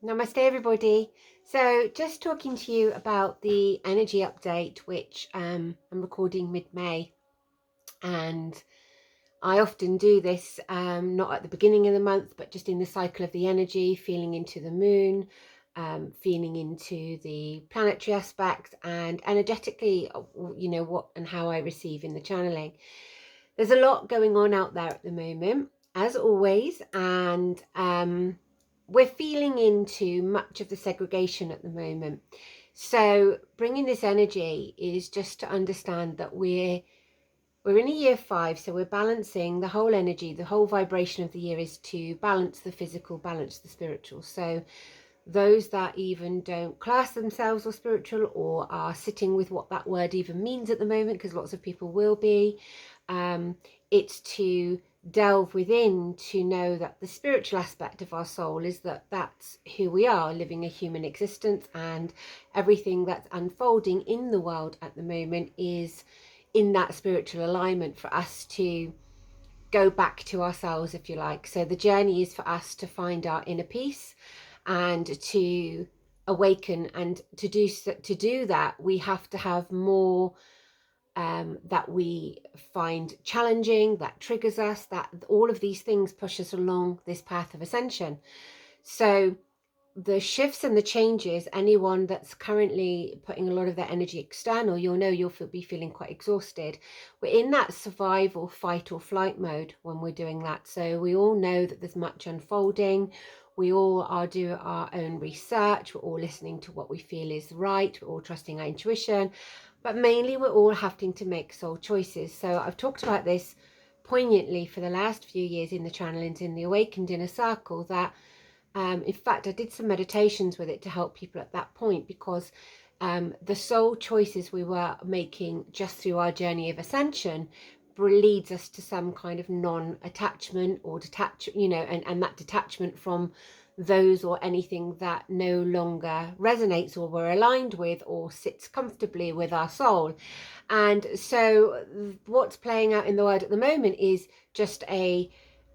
Namaste, everybody. So, just talking to you about the energy update, which I'm recording mid-May, and I often do this not at the beginning of the month, but just in the cycle of the energy, feeling into the moon, feeling into the planetary aspects, and energetically, what and how I receive in the channeling. There's a lot going on out there at the moment, as always, and we're feeling into much of the segregation at the moment. So bringing this energy is just to understand that we're in a year 5, so we're balancing the whole energy. The whole vibration of the year is to balance the physical, balance the spiritual. So those that even don't class themselves or spiritual, or are sitting with what that word even means at the moment, because lots of people will be, it's to delve within to know that the spiritual aspect of our soul is that's who we are, living a human existence, and everything that's unfolding in the world at the moment is in that spiritual alignment for us to go back to ourselves, if you like. So the journey is for us to find our inner peace and to awaken, and to do that we have to have more that we find challenging, that triggers us, that all of these things push us along this path of ascension. So the shifts and the changes, anyone that's currently putting a lot of their energy external, you'll be feeling quite exhausted. We're in that survival, fight or flight mode when we're doing that. So we all know that there's much unfolding. We all are doing our own research. We're all listening to what we feel is right. We're all trusting our intuition, but mainly we're all having to make soul choices. So I've talked about this poignantly for the last few years in the channelings in the Awakened Inner Circle, that in fact, I did some meditations with it to help people at that point, because the soul choices we were making just through our journey of ascension leads us to some kind of non-attachment or and that detachment from those or anything that no longer resonates or we're aligned with or sits comfortably with our soul. And so what's playing out in the world at the moment is just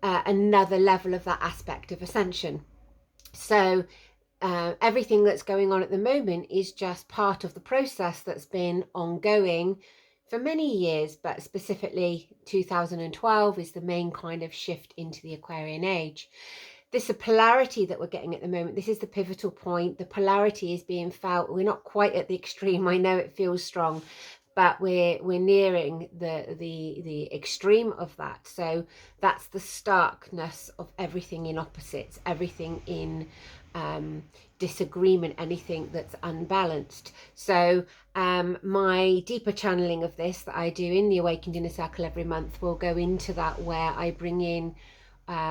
another level of that aspect of ascension. So everything that's going on at the moment is just part of the process that's been ongoing for many years, but specifically 2012 is the main kind of shift into the Aquarian age. This polarity that we're getting at the moment, this is the pivotal point. The polarity is being felt. We're not quite at the extreme. I know it feels strong, but we're nearing the extreme of that. So that's the starkness of everything in opposites, everything in disagreement, anything that's unbalanced. So my deeper channeling of this that I do in the Awakened Inner Circle every month will go into that, where I bring in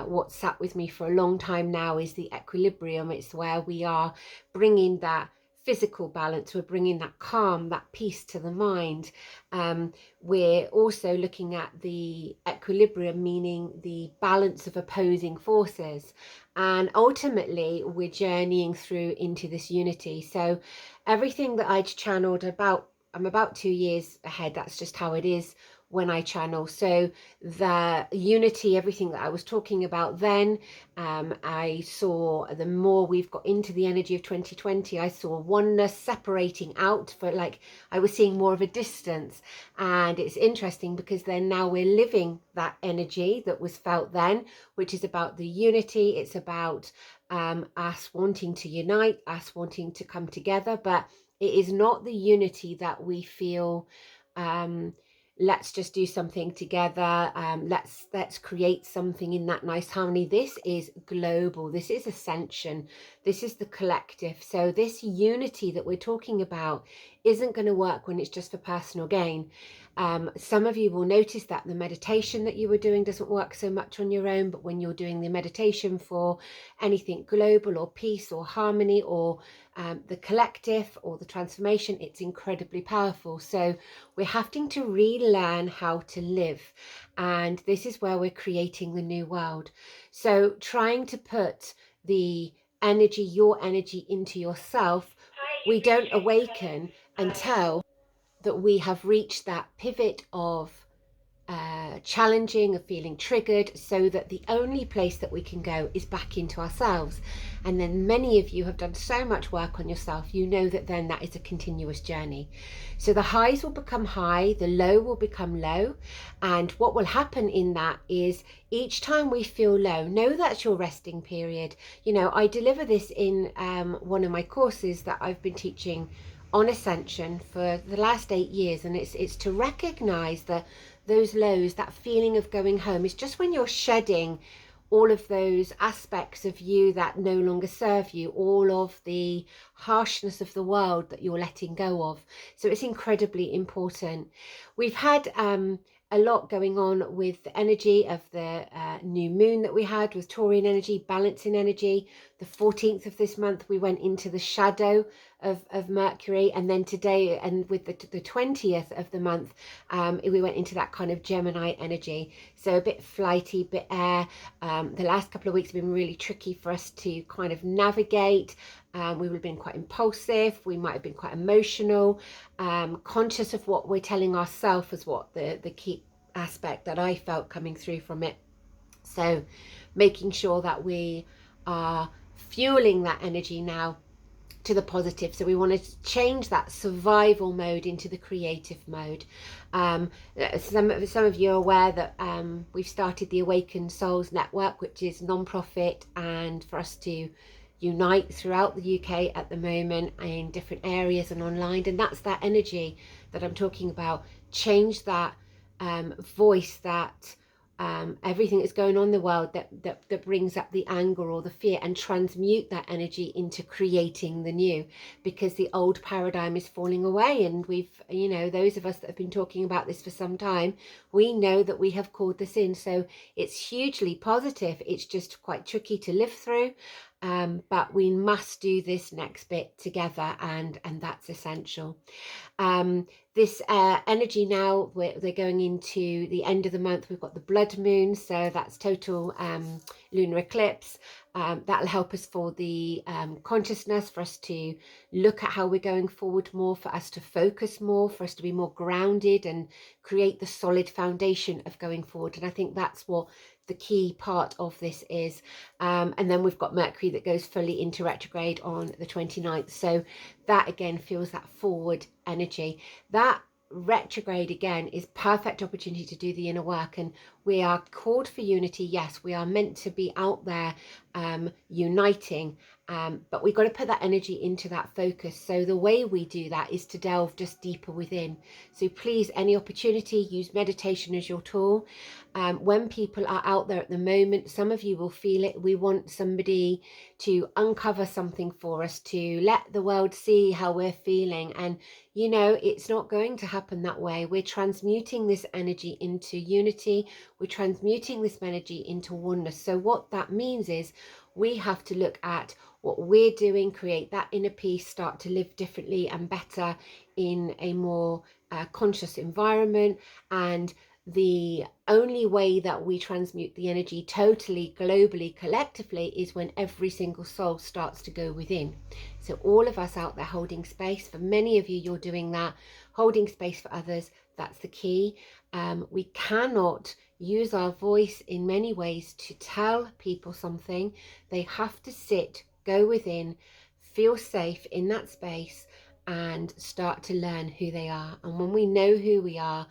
what's sat with me for a long time now is the equilibrium. It's where we are bringing that physical balance, we're bringing that calm, that peace to the mind. We're also looking at the equilibrium, meaning the balance of opposing forces, and ultimately we're journeying through into this unity. So everything that I'd channeled I'm about 2 years ahead. That's just how it is when I channel. So the unity, everything that I was talking about then, I saw the more we've got into the energy of 2020, I saw oneness separating out, for like I was seeing more of a distance. And it's interesting because then now we're living that energy that was felt then, which is about the unity. It's about us wanting to unite, us wanting to come together, but it is not the unity that we feel let's just do something together, let's create something in that nice harmony. This is global, this is ascension, this is the collective. So this unity that we're talking about isn't going to work when it's just for personal gain. Some of you will notice that the meditation that you were doing doesn't work so much on your own, but when you're doing the meditation for anything global or peace or harmony or the collective or the transformation, it's incredibly powerful. So we're having to relearn how to live, and this is where we're creating the new world. So trying to put the energy, your energy, into yourself, we don't awaken until that we have reached that pivot of challenging, of feeling triggered, so that the only place that we can go is back into ourselves. And then many of you have done so much work on yourself, you know that then that is a continuous journey. So the highs will become high, the low will become low. And what will happen in that is each time we feel low, know that's your resting period. You know, I deliver this in one of my courses that I've been teaching on Ascension for the last 8 years, and it's to recognize that those lows, that feeling of going home, is just when you're shedding all of those aspects of you that no longer serve you, all of the harshness of the world that you're letting go of. So it's incredibly important. We've had a lot going on with the energy of the new moon that we had with Taurian energy, balancing energy. The 14th of this month, we went into the shadow of Mercury, and then today, and with the 20th of the month, we went into that kind of Gemini energy. So a bit flighty, bit air. The last couple of weeks have been really tricky for us to kind of navigate. We would have been quite impulsive, we might have been quite emotional, conscious of what we're telling ourselves was what the key aspect that I felt coming through from it. So making sure that we are fueling that energy now to the positive. So we want to change that survival mode into the creative mode. Some of you are aware that we've started the Awakened Souls Network, which is non-profit, and for us to unite throughout the UK at the moment in different areas and online. And that's that energy that I'm talking about. Change that voice, that everything that's going on in the world that brings up the anger or the fear, and transmute that energy into creating the new, because the old paradigm is falling away. And we've, you know, those of us that have been talking about this for some time, we know that we have called this in. So it's hugely positive. It's just quite tricky to live through. But we must do this next bit together, and that's essential. This energy now, they're going into the end of the month. We've got the blood moon, so that's total lunar eclipse. That'll help us for the consciousness, for us to look at how we're going forward more, for us to focus more, for us to be more grounded and create the solid foundation of going forward. And I think that's what the key part of this is. And then we've got Mercury that goes fully into retrograde on the 29th. So that again feels that forward energy. That retrograde again is perfect opportunity to do the inner work, and we are called for unity. Yes, we are meant to be out there uniting, but we've got to put that energy into that focus. So the way we do that is to delve just deeper within. So please, any opportunity, use meditation as your tool. When people are out there at the moment, some of you will feel it. We want somebody to uncover something for us, to let the world see how we're feeling. And, you know, it's not going to happen that way. We're transmuting this energy into unity. We're transmuting this energy into oneness. So what that means is we have to look at what we're doing, create that inner peace, start to live differently and better in a more conscious environment. And the only way that we transmute the energy totally, globally, collectively, is when every single soul starts to go within. So all of us out there holding space, for many of you, you're doing that, holding space for others, that's the key. We cannot use our voice in many ways to tell people something. They have to sit, go within, feel safe in that space, and start to learn who they are. And when we know who we are,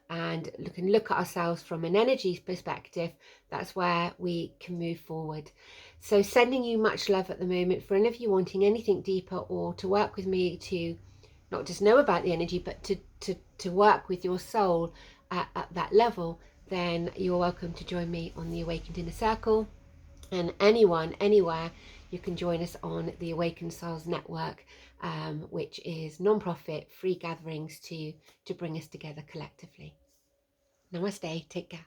and look at ourselves from an energy perspective, that's where we can move forward. So sending you much love at the moment. For any of you wanting anything deeper, or to work with me to not just know about the energy, but to work with your soul at that level, then you're welcome to join me on the Awakened Inner Circle. And anyone, anywhere, you can join us on the Awakened Souls Network, which is non-profit, free gatherings to bring us together collectively. Namaste, take care.